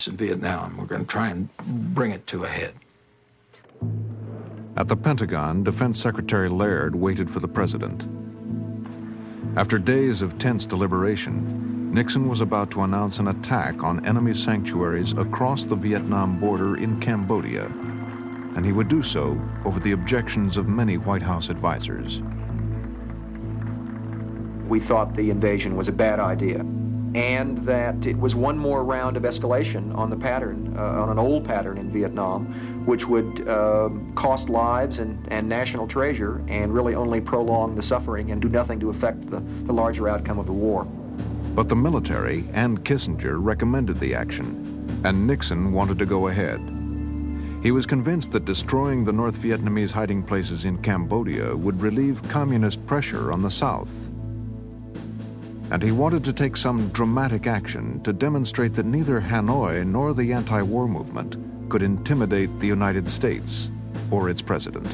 in Vietnam. We're going to try and bring it to a head. At the Pentagon, Defense Secretary Laird waited for the president. After days of tense deliberation, Nixon was about to announce an attack on enemy sanctuaries across the Vietnam border in Cambodia, and he would do so over the objections of many White House advisors. We thought the invasion was a bad idea, and that it was one more round of escalation on the pattern, on an old pattern in Vietnam, which would cost lives and national treasure and really only prolong the suffering and do nothing to affect the larger outcome of the war. But the military and Kissinger recommended the action, and Nixon wanted to go ahead. He was convinced that destroying the North Vietnamese hiding places in Cambodia would relieve communist pressure on the South. And he wanted to take some dramatic action to demonstrate that neither Hanoi nor the anti-war movement could intimidate the United States or its president.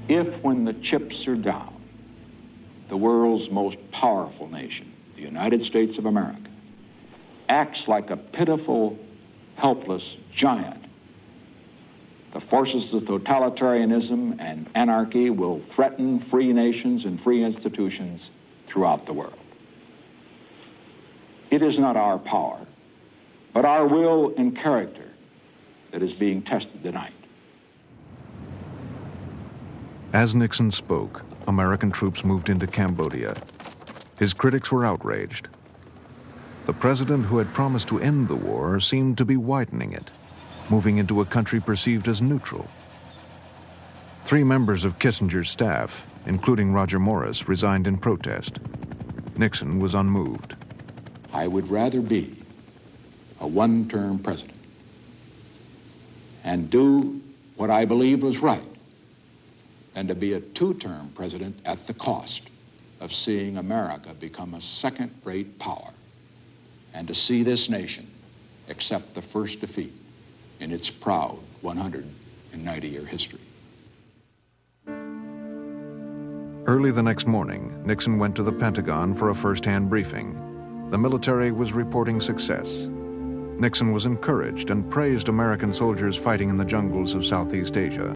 If, when the chips are down, the world's most powerful nation, the United States of America, acts like a pitiful, helpless giant, the forces of totalitarianism and anarchy will threaten free nations and free institutions throughout the world. It is not our power, but our will and character that is being tested tonight. As Nixon spoke, American troops moved into Cambodia. His critics were outraged. The president who had promised to end the war seemed to be widening it, moving into a country perceived as neutral. 3 members of Kissinger's staff, including Roger Morris, resigned in protest. Nixon was unmoved. I would rather be a one-term president and do what I believe was right than to be a 2-term president at the cost of seeing America become a second-rate power and to see this nation accept the first defeat in its proud 190-year history. Early the next morning, Nixon went to the Pentagon for a first-hand briefing. The military was reporting success. Nixon was encouraged and praised American soldiers fighting in the jungles of Southeast Asia.